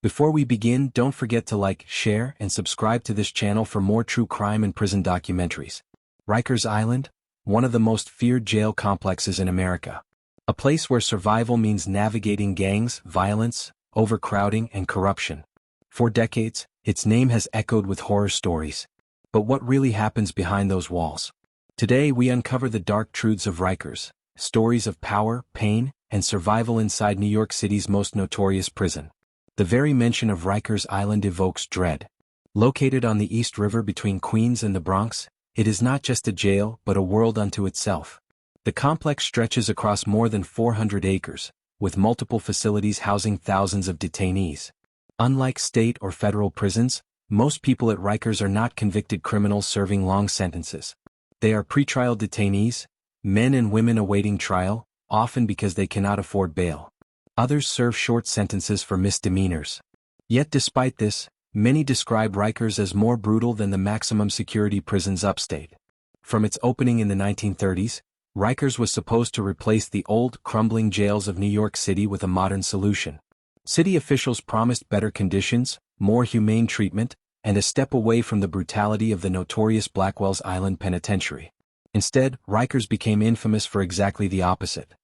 Before we begin, don't forget to like, share, and subscribe to this channel for more true crime and prison documentaries. Rikers Island, one of the most feared jail complexes in America. A place where survival means navigating gangs, violence, overcrowding, and corruption. For decades, its name has echoed with horror stories. But what really happens behind those walls? Today we uncover the dark truths of Rikers, stories of power, pain, and survival inside New York City's most notorious prison. The very mention of Rikers Island evokes dread. Located on the East River between Queens and the Bronx, it is not just a jail but a world unto itself. The complex stretches across more than 400 acres, with multiple facilities housing thousands of detainees. Unlike state or federal prisons, most people at Rikers are not convicted criminals serving long sentences. They are pretrial detainees, men and women awaiting trial, often because they cannot afford bail. Others serve short sentences for misdemeanors. Yet despite this, many describe Rikers as more brutal than the maximum security prisons upstate. From its opening in the 1930s, Rikers was supposed to replace the old, crumbling jails of New York City with a modern solution. City officials promised better conditions, more humane treatment, and a step away from the brutality of the notorious Blackwell's Island Penitentiary. Instead, Rikers became infamous for exactly the opposite.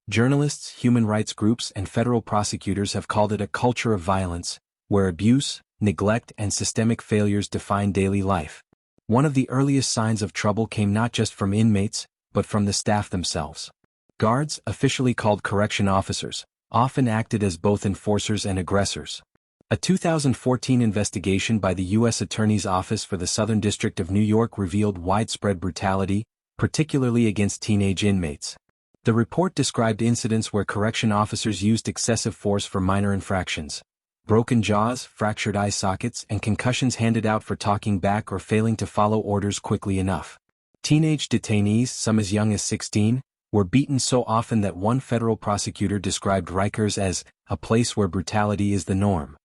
Journalists, human rights groups, and federal prosecutors have called it a culture of violence, where abuse, neglect, and systemic failures define daily life. One of the earliest signs of trouble came not just from inmates, but from the staff themselves. Guards, officially called correction officers, often acted as both enforcers and aggressors. A 2014 investigation by the U.S. Attorney's Office for the Southern District of New York revealed widespread brutality, particularly against teenage inmates. The report described incidents where correction officers used excessive force for minor infractions. Broken jaws, fractured eye sockets, and concussions handed out for talking back or failing to follow orders quickly enough. Teenage detainees, some as young as 16, were beaten so often that one federal prosecutor described Rikers as a place where brutality is the norm.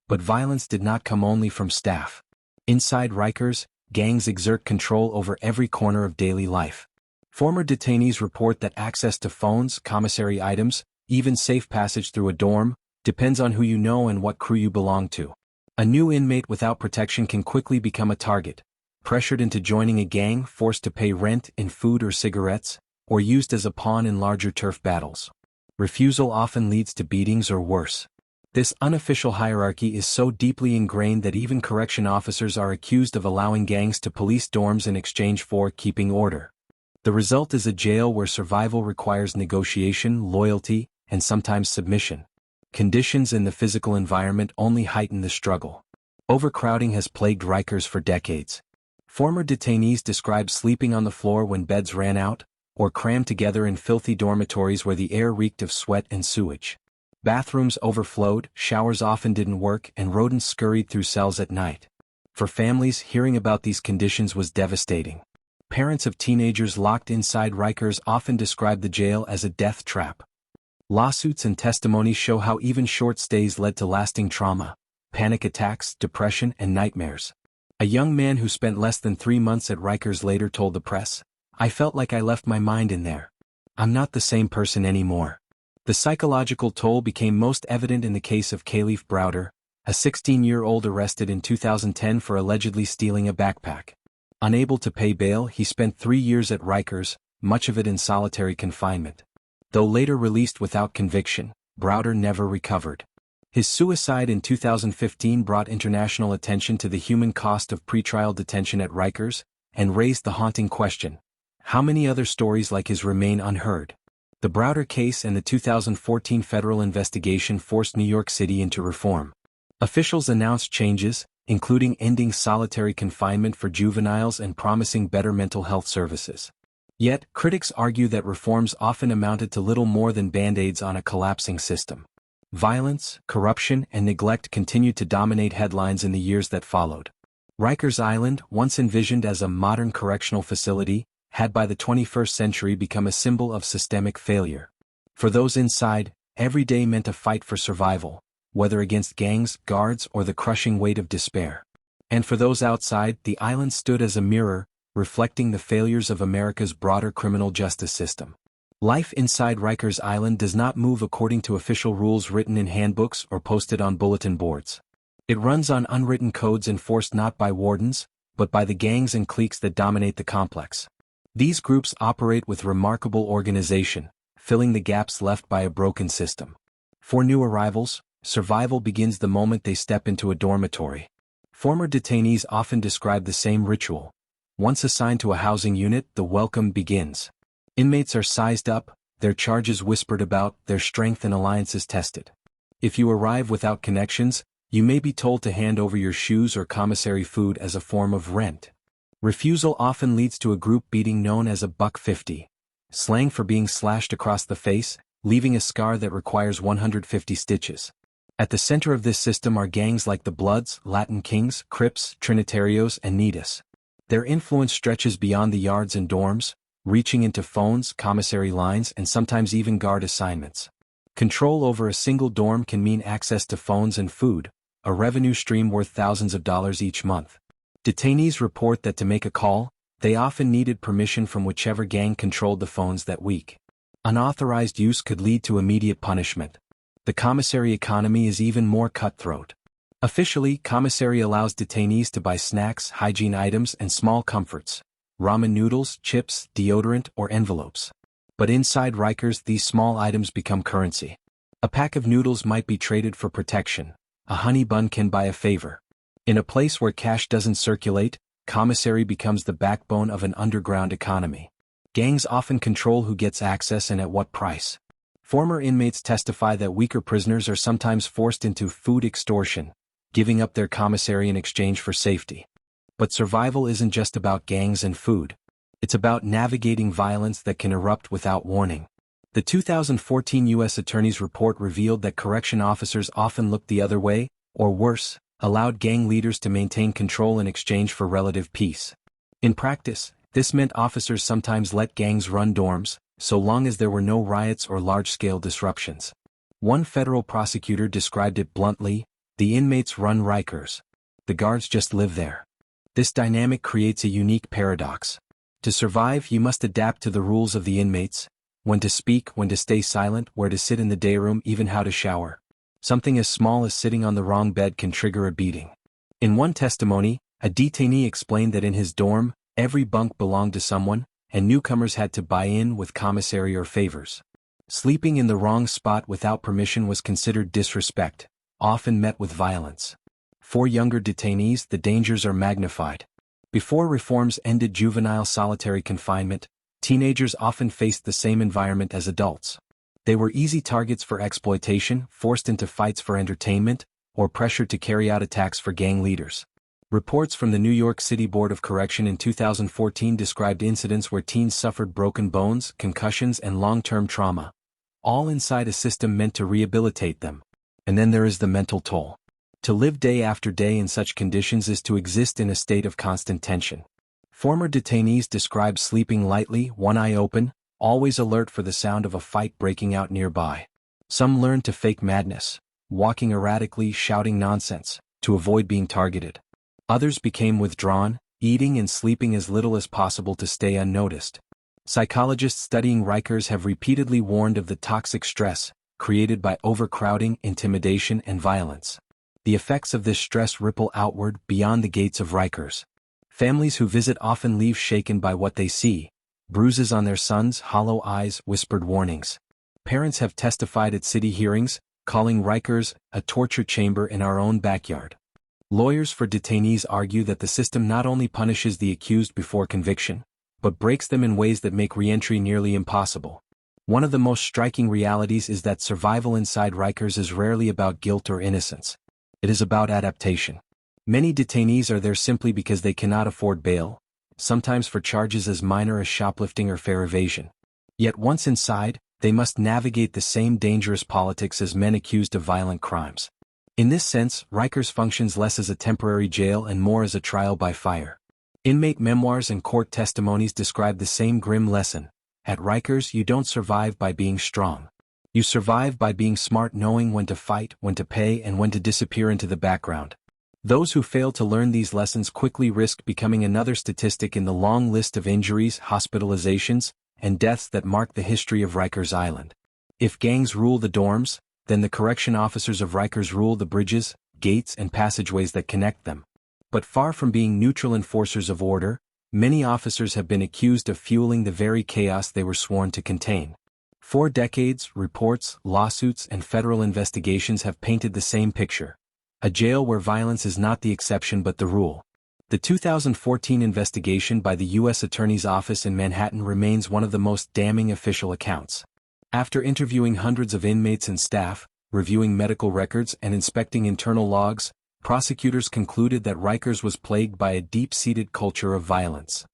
But violence did not come only from staff. Inside Rikers, gangs exert control over every corner of daily life. Former detainees report that access to phones, commissary items, even safe passage through a dorm, depends on who you know and what crew you belong to. A new inmate without protection can quickly become a target, pressured into joining a gang, forced to pay rent in food or cigarettes, or used as a pawn in larger turf battles. Refusal often leads to beatings or worse. This unofficial hierarchy is so deeply ingrained that even correction officers are accused of allowing gangs to police dorms in exchange for keeping order. The result is a jail where survival requires negotiation, loyalty, and sometimes submission. Conditions in the physical environment only heighten the struggle. Overcrowding has plagued Rikers for decades. Former detainees described sleeping on the floor when beds ran out, or crammed together in filthy dormitories where the air reeked of sweat and sewage. Bathrooms overflowed, showers often didn't work, and rodents scurried through cells at night. For families, hearing about these conditions was devastating. Parents of teenagers locked inside Rikers often describe the jail as a death trap. Lawsuits and testimonies show how even short stays led to lasting trauma, panic attacks, depression, and nightmares. A young man who spent less than 3 months at Rikers later told the press, "I felt like I left my mind in there. I'm not the same person anymore." The psychological toll became most evident in the case of Kalief Browder, a 16-year-old arrested in 2010 for allegedly stealing a backpack. Unable to pay bail, he spent 3 years at Rikers, much of it in solitary confinement. Though later released without conviction, Browder never recovered. His suicide in 2015 brought international attention to the human cost of pretrial detention at Rikers, and raised the haunting question: how many other stories like his remain unheard? The Browder case and the 2014 federal investigation forced New York City into reform. Officials announced changes, including ending solitary confinement for juveniles and promising better mental health services. Yet, critics argue that reforms often amounted to little more than band-aids on a collapsing system. Violence, corruption, and neglect continued to dominate headlines in the years that followed. Rikers Island, once envisioned as a modern correctional facility, had by the 21st century become a symbol of systemic failure. For those inside, every day meant a fight for survival, whether against gangs, guards, or the crushing weight of despair. And for those outside, the island stood as a mirror, reflecting the failures of America's broader criminal justice system. Life inside Rikers Island does not move according to official rules written in handbooks or posted on bulletin boards. It runs on unwritten codes enforced not by wardens, but by the gangs and cliques that dominate the complex. These groups operate with remarkable organization, filling the gaps left by a broken system. For new arrivals, survival begins the moment they step into a dormitory. Former detainees often describe the same ritual. Once assigned to a housing unit, the welcome begins. Inmates are sized up, their charges whispered about, their strength and alliances tested. If you arrive without connections, you may be told to hand over your shoes or commissary food as a form of rent. Refusal often leads to a group beating known as a $150, slang for being slashed across the face, leaving a scar that requires 150 stitches. At the center of this system are gangs like the Bloods, Latin Kings, Crips, Trinitarios, and Nitas. Their influence stretches beyond the yards and dorms, reaching into phones, commissary lines, and sometimes even guard assignments. Control over a single dorm can mean access to phones and food, a revenue stream worth thousands of dollars each month. Detainees report that to make a call, they often needed permission from whichever gang controlled the phones that week. Unauthorized use could lead to immediate punishment. The commissary economy is even more cutthroat. Officially, commissary allows detainees to buy snacks, hygiene items, and small comforts. Ramen noodles, chips, deodorant, or envelopes. But inside Rikers, these small items become currency. A pack of noodles might be traded for protection. A honey bun can buy a favor. In a place where cash doesn't circulate, commissary becomes the backbone of an underground economy. Gangs often control who gets access and at what price. Former inmates testify that weaker prisoners are sometimes forced into food extortion, giving up their commissary in exchange for safety. But survival isn't just about gangs and food. It's about navigating violence that can erupt without warning. The 2014 U.S. Attorney's report revealed that correction officers often looked the other way, or worse, allowed gang leaders to maintain control in exchange for relative peace. In practice, this meant officers sometimes let gangs run dorms, so long as there were no riots or large-scale disruptions. One federal prosecutor described it bluntly: the inmates run Rikers. The guards just live there. This dynamic creates a unique paradox. To survive, you must adapt to the rules of the inmates: when to speak, when to stay silent, where to sit in the day room, even how to shower. Something as small as sitting on the wrong bed can trigger a beating. In one testimony, a detainee explained that in his dorm, every bunk belonged to someone, and newcomers had to buy in with commissary or favors. Sleeping in the wrong spot without permission was considered disrespect, often met with violence. For younger detainees, the dangers are magnified. Before reforms ended juvenile solitary confinement, teenagers often faced the same environment as adults. They were easy targets for exploitation, forced into fights for entertainment, or pressured to carry out attacks for gang leaders. Reports from the New York City Board of Correction in 2014 described incidents where teens suffered broken bones, concussions, and long-term trauma, all inside a system meant to rehabilitate them. And then there is the mental toll. To live day after day in such conditions is to exist in a state of constant tension. Former detainees describe sleeping lightly, one eye open, always alert for the sound of a fight breaking out nearby. Some learned to fake madness, walking erratically, shouting nonsense, to avoid being targeted. Others became withdrawn, eating and sleeping as little as possible to stay unnoticed. Psychologists studying Rikers have repeatedly warned of the toxic stress created by overcrowding, intimidation, and violence. The effects of this stress ripple outward beyond the gates of Rikers. Families who visit often leave shaken by what they see: bruises on their sons, hollow eyes, whispered warnings. Parents have testified at city hearings, calling Rikers a torture chamber in our own backyard. Lawyers for detainees argue that the system not only punishes the accused before conviction, but breaks them in ways that make re-entry nearly impossible. One of the most striking realities is that survival inside Rikers is rarely about guilt or innocence. It is about adaptation. Many detainees are there simply because they cannot afford bail, sometimes for charges as minor as shoplifting or fare evasion. Yet once inside, they must navigate the same dangerous politics as men accused of violent crimes. In this sense, Rikers functions less as a temporary jail and more as a trial by fire. Inmate memoirs and court testimonies describe the same grim lesson. At Rikers, you don't survive by being strong. You survive by being smart, knowing when to fight, when to pay, and when to disappear into the background. Those who fail to learn these lessons quickly risk becoming another statistic in the long list of injuries, hospitalizations, and deaths that mark the history of Rikers Island. If gangs rule the dorms, then the correction officers of Rikers rule the bridges, gates and passageways that connect them. But far from being neutral enforcers of order, many officers have been accused of fueling the very chaos they were sworn to contain. For decades, reports, lawsuits and federal investigations have painted the same picture: a jail where violence is not the exception but the rule. The 2014 investigation by the U.S. Attorney's Office in Manhattan remains one of the most damning official accounts. After interviewing hundreds of inmates and staff, reviewing medical records and inspecting internal logs, prosecutors concluded that Rikers was plagued by a deep-seated culture of violence.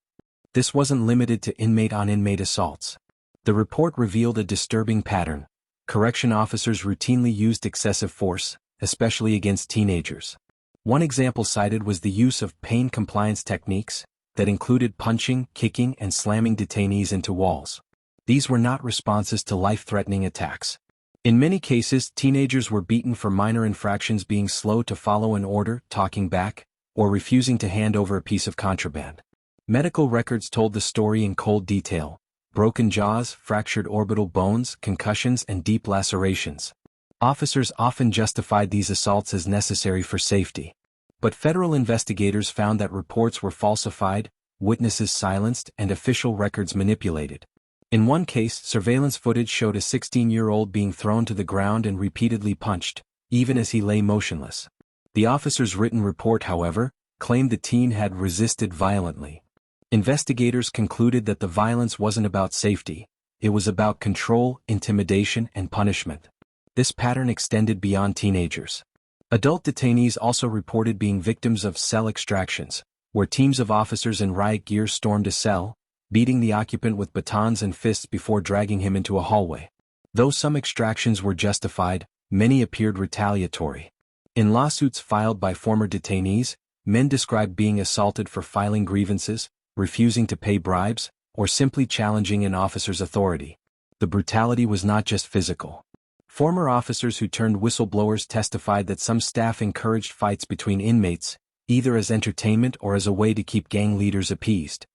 This wasn't limited to inmate-on-inmate assaults. The report revealed a disturbing pattern. Correction officers routinely used excessive force, especially against teenagers. One example cited was the use of pain compliance techniques that included punching, kicking, and slamming detainees into walls. These were not responses to life-threatening attacks. In many cases, teenagers were beaten for minor infractions, being slow to follow an order, talking back, or refusing to hand over a piece of contraband. Medical records told the story in cold detail: broken jaws, fractured orbital bones, concussions, and deep lacerations. Officers often justified these assaults as necessary for safety. But federal investigators found that reports were falsified, witnesses silenced, and official records manipulated. In one case, surveillance footage showed a 16-year-old being thrown to the ground and repeatedly punched, even as he lay motionless. The officer's written report, however, claimed the teen had resisted violently. Investigators concluded that the violence wasn't about safety, it was about control, intimidation, and punishment. This pattern extended beyond teenagers. Adult detainees also reported being victims of cell extractions, where teams of officers in riot gear stormed a cell, beating the occupant with batons and fists before dragging him into a hallway. Though some extractions were justified, many appeared retaliatory. In lawsuits filed by former detainees, men described being assaulted for filing grievances, refusing to pay bribes, or simply challenging an officer's authority. The brutality was not just physical. Former officers who turned whistleblowers testified that some staff encouraged fights between inmates, either as entertainment or as a way to keep gang leaders appeased.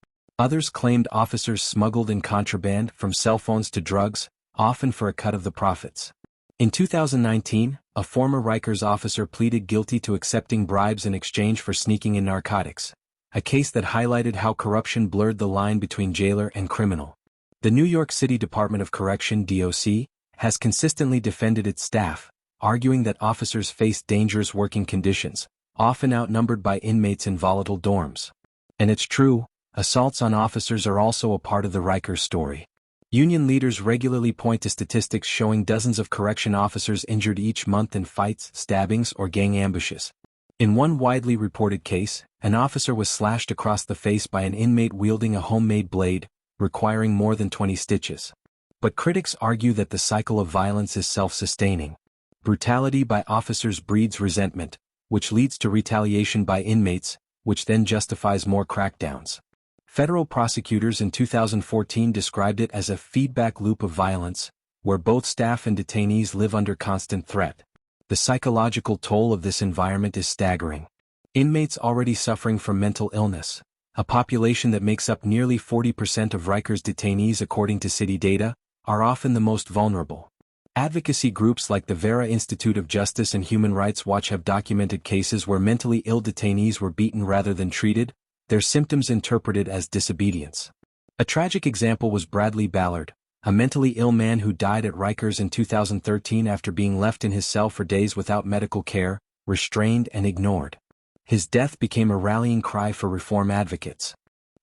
Others claimed officers smuggled in contraband, from cell phones to drugs, often for a cut of the profits. In 2019, a former Rikers officer pleaded guilty to accepting bribes in exchange for sneaking in narcotics, a case that highlighted how corruption blurred the line between jailer and criminal. The New York City Department of Correction (DOC) has consistently defended its staff, arguing that officers face dangerous working conditions, often outnumbered by inmates in volatile dorms. And it's true, assaults on officers are also a part of the Rikers story. Union leaders regularly point to statistics showing dozens of correction officers injured each month in fights, stabbings, or gang ambushes. In one widely reported case, an officer was slashed across the face by an inmate wielding a homemade blade, requiring more than 20 stitches. But critics argue that the cycle of violence is self-sustaining. Brutality by officers breeds resentment, which leads to retaliation by inmates, which then justifies more crackdowns. Federal prosecutors in 2014 described it as a feedback loop of violence, where both staff and detainees live under constant threat. The psychological toll of this environment is staggering. Inmates already suffering from mental illness, a population that makes up nearly 40% of Rikers detainees according to city data, are often the most vulnerable. Advocacy groups like the Vera Institute of Justice and Human Rights Watch have documented cases where mentally ill detainees were beaten rather than treated, their symptoms interpreted as disobedience. A tragic example was Bradley Ballard, a mentally ill man who died at Rikers in 2013 after being left in his cell for days without medical care, restrained and ignored. His death became a rallying cry for reform advocates.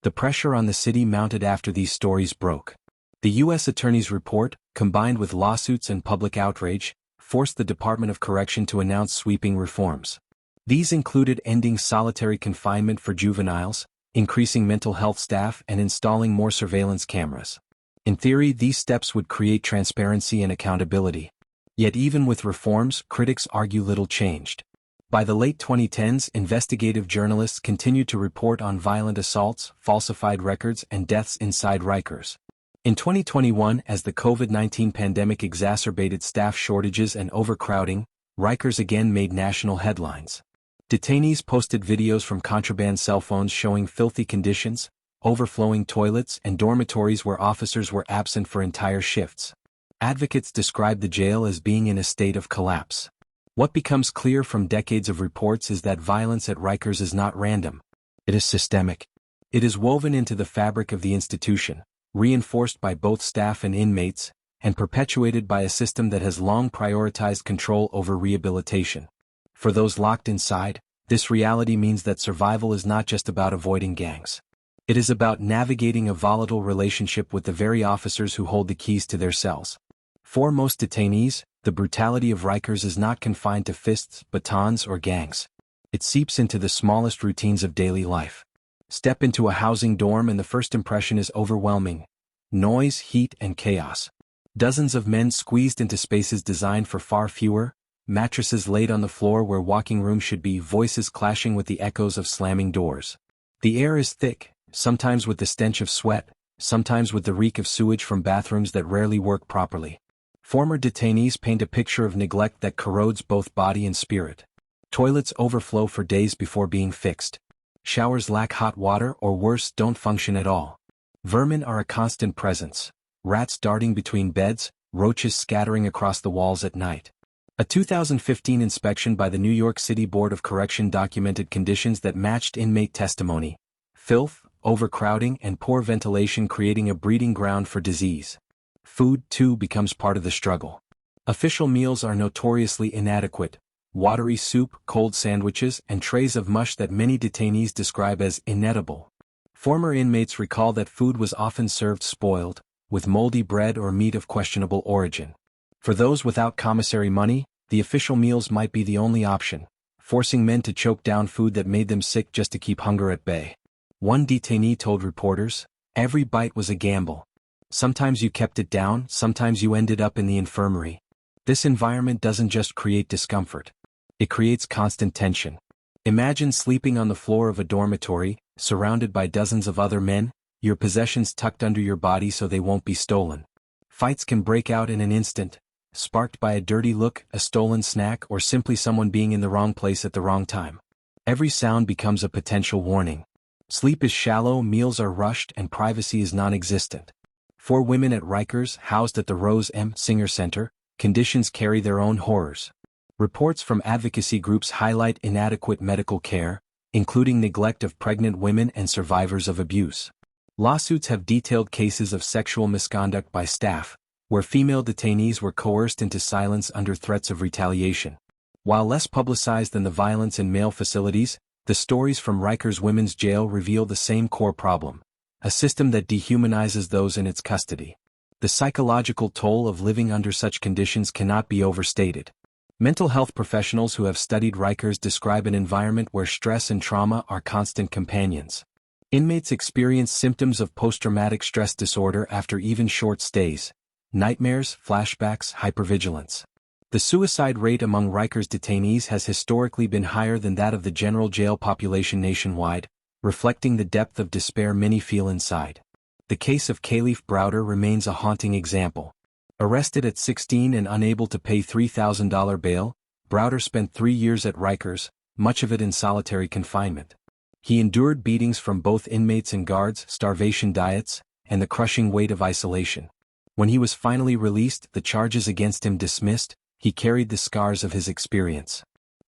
The pressure on the city mounted after these stories broke. The U.S. Attorney's report, combined with lawsuits and public outrage, forced the Department of Correction to announce sweeping reforms. These included ending solitary confinement for juveniles, increasing mental health staff, and installing more surveillance cameras. In theory, these steps would create transparency and accountability. Yet even with reforms, critics argue little changed. By the late 2010s, investigative journalists continued to report on violent assaults, falsified records, and deaths inside Rikers. In 2021, as the COVID-19 pandemic exacerbated staff shortages and overcrowding, Rikers again made national headlines. Detainees posted videos from contraband cell phones showing filthy conditions, overflowing toilets, and dormitories where officers were absent for entire shifts. Advocates describe the jail as being in a state of collapse. What becomes clear from decades of reports is that violence at Rikers is not random. It is systemic. It is woven into the fabric of the institution, reinforced by both staff and inmates, and perpetuated by a system that has long prioritized control over rehabilitation. For those locked inside, this reality means that survival is not just about avoiding gangs. It is about navigating a volatile relationship with the very officers who hold the keys to their cells. For most detainees, the brutality of Rikers is not confined to fists, batons, or gangs. It seeps into the smallest routines of daily life. Step into a housing dorm and the first impression is overwhelming. Noise, heat, and chaos. Dozens of men squeezed into spaces designed for far fewer, mattresses laid on the floor where walking rooms should be, voices clashing with the echoes of slamming doors. The air is thick, sometimes with the stench of sweat, sometimes with the reek of sewage from bathrooms that rarely work properly. Former detainees paint a picture of neglect that corrodes both body and spirit. Toilets overflow for days before being fixed. Showers lack hot water or worse, don't function at all. Vermin are a constant presence. Rats darting between beds, roaches scattering across the walls at night. A 2015 inspection by the New York City Board of Correction documented conditions that matched inmate testimony. Filth, overcrowding, and poor ventilation creating a breeding ground for disease. Food, too, becomes part of the struggle. Official meals are notoriously inadequate. Watery soup, cold sandwiches, and trays of mush that many detainees describe as inedible. Former inmates recall that food was often served spoiled, with moldy bread or meat of questionable origin. For those without commissary money, the official meals might be the only option, forcing men to choke down food that made them sick just to keep hunger at bay. One detainee told reporters, "Every bite was a gamble. Sometimes you kept it down, sometimes you ended up in the infirmary." This environment doesn't just create discomfort. It creates constant tension. Imagine sleeping on the floor of a dormitory, surrounded by dozens of other men, your possessions tucked under your body so they won't be stolen. Fights can break out in an instant, sparked by a dirty look, a stolen snack, or simply someone being in the wrong place at the wrong time. Every sound becomes a potential warning. Sleep is shallow, meals are rushed, and privacy is non-existent. For women at Rikers, housed at the Rose M. Singer Center, conditions carry their own horrors. Reports from advocacy groups highlight inadequate medical care, including neglect of pregnant women and survivors of abuse. Lawsuits have detailed cases of sexual misconduct by staff, where female detainees were coerced into silence under threats of retaliation. While less publicized than the violence in male facilities, the stories from Rikers Women's Jail reveal the same core problem: a system that dehumanizes those in its custody. The psychological toll of living under such conditions cannot be overstated. Mental health professionals who have studied Rikers describe an environment where stress and trauma are constant companions. Inmates experience symptoms of post-traumatic stress disorder after even short stays: nightmares, flashbacks, hypervigilance. The suicide rate among Rikers detainees has historically been higher than that of the general jail population nationwide, reflecting the depth of despair many feel inside. The case of Kalief Browder remains a haunting example. Arrested at 16 and unable to pay $3,000 bail, Browder spent 3 years at Rikers, much of it in solitary confinement. He endured beatings from both inmates and guards, starvation diets, and the crushing weight of isolation. When he was finally released, the charges against him dismissed, he carried the scars of his experience.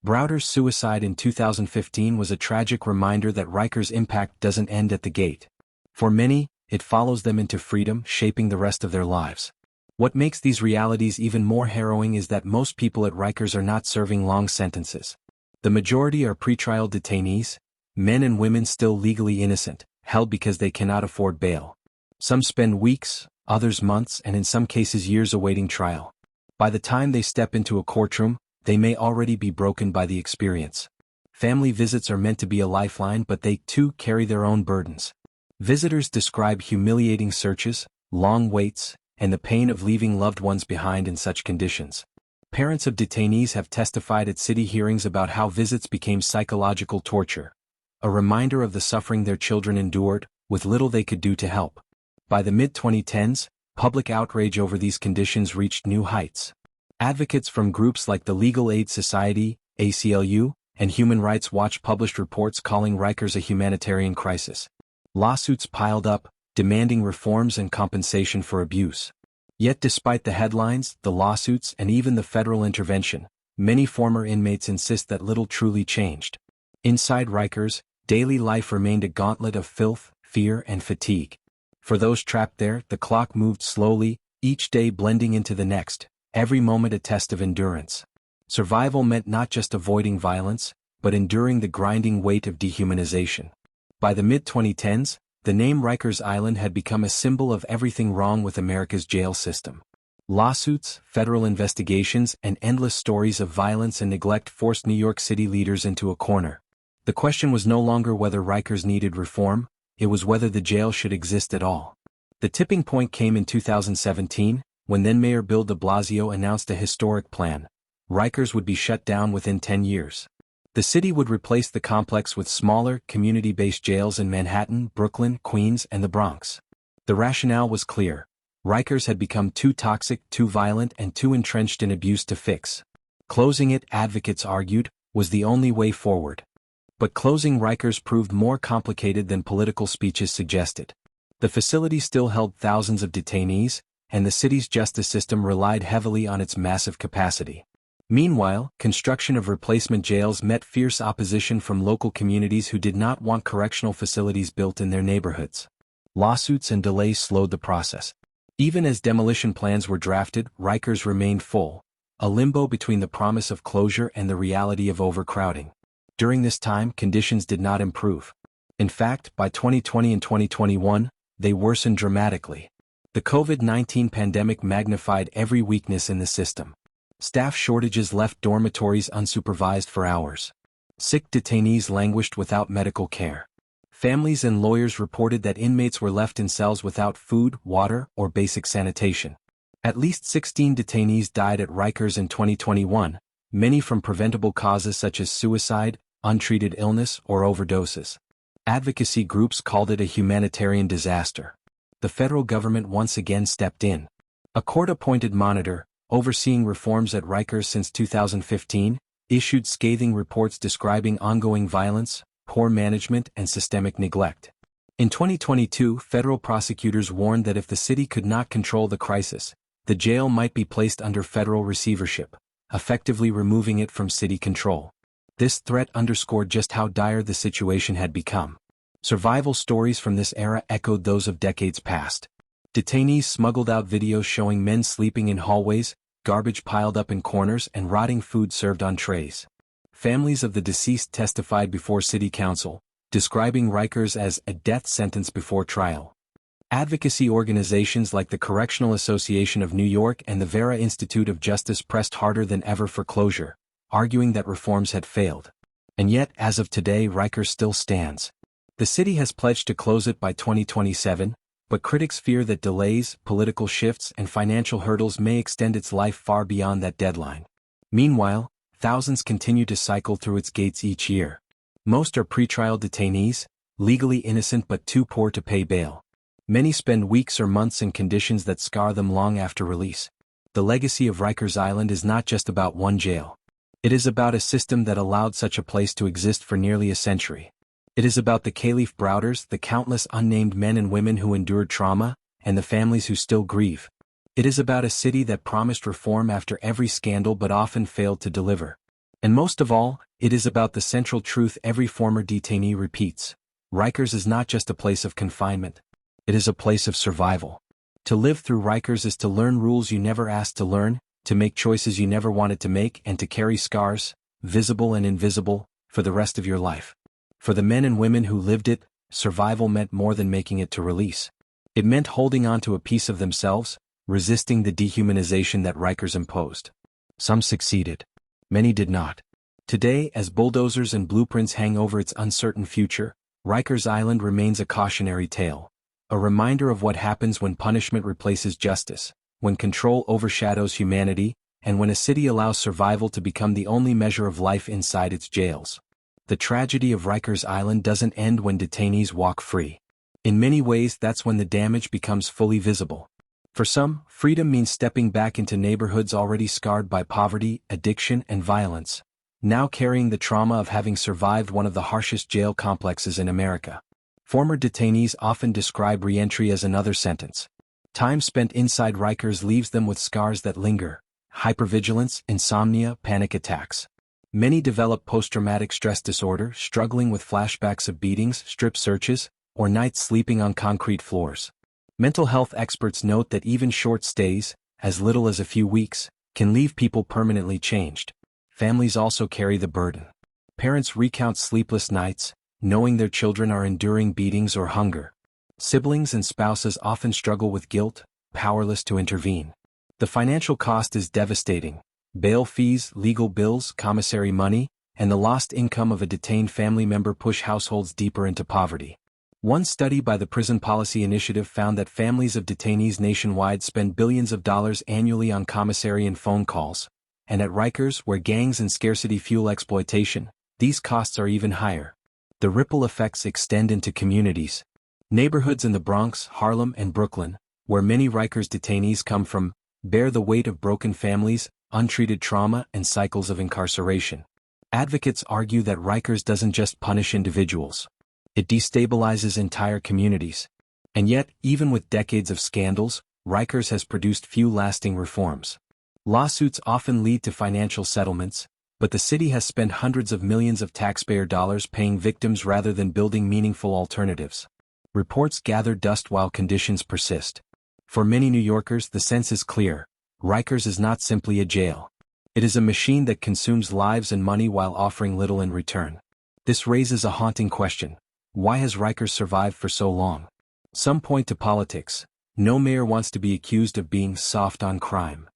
Browder's suicide in 2015 was a tragic reminder that Rikers' impact doesn't end at the gate. For many, it follows them into freedom, shaping the rest of their lives. What makes these realities even more harrowing is that most people at Rikers are not serving long sentences. The majority are pretrial detainees, men and women still legally innocent, held because they cannot afford bail. Some spend weeks, others months, and in some cases years awaiting trial. By the time they step into a courtroom, they may already be broken by the experience. Family visits are meant to be a lifeline, but they too carry their own burdens. Visitors describe humiliating searches, long waits, and the pain of leaving loved ones behind in such conditions. Parents of detainees have testified at city hearings about how visits became psychological torture, a reminder of the suffering their children endured, with little they could do to help. By the mid-2010s, public outrage over these conditions reached new heights. Advocates from groups like the Legal Aid Society, ACLU, and Human Rights Watch published reports calling Rikers a humanitarian crisis. Lawsuits piled up, demanding reforms and compensation for abuse. Yet despite the headlines, the lawsuits, and even the federal intervention, many former inmates insist that little truly changed. Inside Rikers, daily life remained a gauntlet of filth, fear, and fatigue. For those trapped there, the clock moved slowly, each day blending into the next, every moment a test of endurance. Survival meant not just avoiding violence, but enduring the grinding weight of dehumanization. By the mid-2010s, the name Rikers Island had become a symbol of everything wrong with America's jail system. Lawsuits, federal investigations, and endless stories of violence and neglect forced New York City leaders into a corner. The question was no longer whether Rikers needed reform, it was whether the jail should exist at all. The tipping point came in 2017, when then-Mayor Bill de Blasio announced a historic plan. Rikers would be shut down within 10 years. The city would replace the complex with smaller, community-based jails in Manhattan, Brooklyn, Queens, and the Bronx. The rationale was clear. Rikers had become too toxic, too violent, and too entrenched in abuse to fix. Closing it, advocates argued, was the only way forward. But closing Rikers proved more complicated than political speeches suggested. The facility still held thousands of detainees, and the city's justice system relied heavily on its massive capacity. Meanwhile, construction of replacement jails met fierce opposition from local communities who did not want correctional facilities built in their neighborhoods. Lawsuits and delays slowed the process. Even as demolition plans were drafted, Rikers remained full, a limbo between the promise of closure and the reality of overcrowding. During this time, conditions did not improve. In fact, by 2020 and 2021, they worsened dramatically. The COVID-19 pandemic magnified every weakness in the system. Staff shortages left dormitories unsupervised for hours. Sick detainees languished without medical care. Families and lawyers reported that inmates were left in cells without food, water, or basic sanitation. At least 16 detainees died at Rikers in 2021, many from preventable causes such as suicide, untreated illness, or overdoses. Advocacy groups called it a humanitarian disaster. The federal government once again stepped in. A court-appointed monitor, overseeing reforms at Rikers since 2015, issued scathing reports describing ongoing violence, poor management, and systemic neglect. In 2022, federal prosecutors warned that if the city could not control the crisis, the jail might be placed under federal receivership, effectively removing it from city control. This threat underscored just how dire the situation had become. Survival stories from this era echoed those of decades past. Detainees smuggled out videos showing men sleeping in hallways, garbage piled up in corners, and rotting food served on trays. Families of the deceased testified before city council, describing Rikers as a death sentence before trial. Advocacy organizations like the Correctional Association of New York and the Vera Institute of Justice pressed harder than ever for closure, arguing that reforms had failed. And yet, as of today, Rikers still stands. The city has pledged to close it by 2027, but critics fear that delays, political shifts, and financial hurdles may extend its life far beyond that deadline. Meanwhile, thousands continue to cycle through its gates each year. Most are pretrial detainees, legally innocent but too poor to pay bail. Many spend weeks or months in conditions that scar them long after release. The legacy of Rikers Island is not just about one jail. It is about a system that allowed such a place to exist for nearly a century. It is about the Kalief Browders, the countless unnamed men and women who endured trauma, and the families who still grieve. It is about a city that promised reform after every scandal but often failed to deliver. And most of all, it is about the central truth every former detainee repeats. Rikers is not just a place of confinement. It is a place of survival. To live through Rikers is to learn rules you never asked to learn, to make choices you never wanted to make, and to carry scars, visible and invisible, for the rest of your life. For the men and women who lived it, survival meant more than making it to release. It meant holding on to a piece of themselves, resisting the dehumanization that Rikers imposed. Some succeeded. Many did not. Today, as bulldozers and blueprints hang over its uncertain future, Rikers Island remains a cautionary tale. A reminder of what happens when punishment replaces justice, when control overshadows humanity, and when a city allows survival to become the only measure of life inside its jails. The tragedy of Rikers Island doesn't end when detainees walk free. In many ways, that's when the damage becomes fully visible. For some, freedom means stepping back into neighborhoods already scarred by poverty, addiction, and violence, now carrying the trauma of having survived one of the harshest jail complexes in America. Former detainees often describe re-entry as another sentence. Time spent inside Rikers leaves them with scars that linger: hypervigilance, insomnia, panic attacks. Many develop post-traumatic stress disorder, struggling with flashbacks of beatings, strip searches, or nights sleeping on concrete floors. Mental health experts note that even short stays, as little as a few weeks, can leave people permanently changed. Families also carry the burden. Parents recount sleepless nights, knowing their children are enduring beatings or hunger. Siblings and spouses often struggle with guilt, powerless to intervene. The financial cost is devastating: bail fees, legal bills, commissary money, and the lost income of a detained family member push households deeper into poverty. One study by the Prison Policy Initiative found that families of detainees nationwide spend billions of dollars annually on commissary and phone calls, and at Rikers, where gangs and scarcity fuel exploitation, these costs are even higher. The ripple effects extend into communities. Neighborhoods in the Bronx, Harlem, and Brooklyn, where many Rikers detainees come from, bear the weight of broken families, untreated trauma, and cycles of incarceration. Advocates argue that Rikers doesn't just punish individuals. It destabilizes entire communities. And yet, even with decades of scandals, Rikers has produced few lasting reforms. Lawsuits often lead to financial settlements, but the city has spent hundreds of millions of taxpayer dollars paying victims rather than building meaningful alternatives. Reports gather dust while conditions persist. For many New Yorkers, the sense is clear: Rikers is not simply a jail. It is a machine that consumes lives and money while offering little in return. This raises a haunting question: why has Rikers survived for so long? Some point to politics. No mayor wants to be accused of being soft on crime.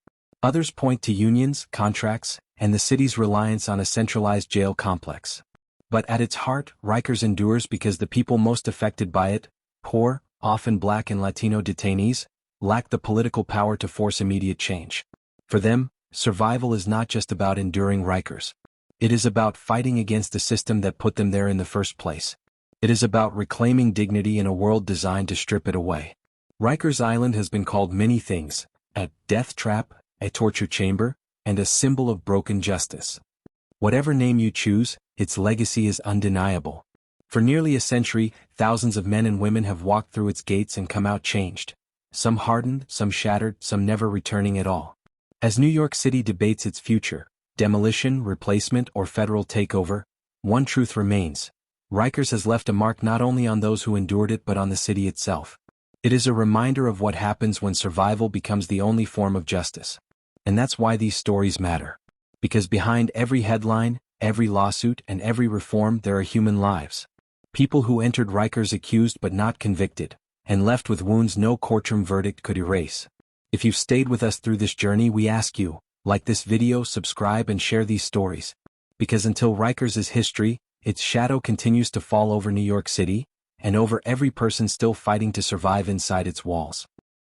Others point to unions, contracts, and the city's reliance on a centralized jail complex. But at its heart, Rikers endures because the people most affected by it, poor, often Black and Latino detainees, lack the political power to force immediate change. For them, survival is not just about enduring Rikers. It is about fighting against the system that put them there in the first place. It is about reclaiming dignity in a world designed to strip it away. Rikers Island has been called many things: a death trap, a torture chamber, and a symbol of broken justice. Whatever name you choose, its legacy is undeniable. For nearly a century, thousands of men and women have walked through its gates and come out changed. Some hardened, some shattered, some never returning at all. As New York City debates its future, demolition, replacement, or federal takeover, one truth remains: Rikers has left a mark not only on those who endured it but on the city itself. It is a reminder of what happens when survival becomes the only form of justice. And that's why these stories matter. Because behind every headline, every lawsuit, and every reform there are human lives. People who entered Rikers accused but not convicted, and left with wounds no courtroom verdict could erase. If you've stayed with us through this journey, we ask you, like this video, subscribe, and share these stories. Because until Rikers is history, its shadow continues to fall over New York City, and over every person still fighting to survive inside its walls.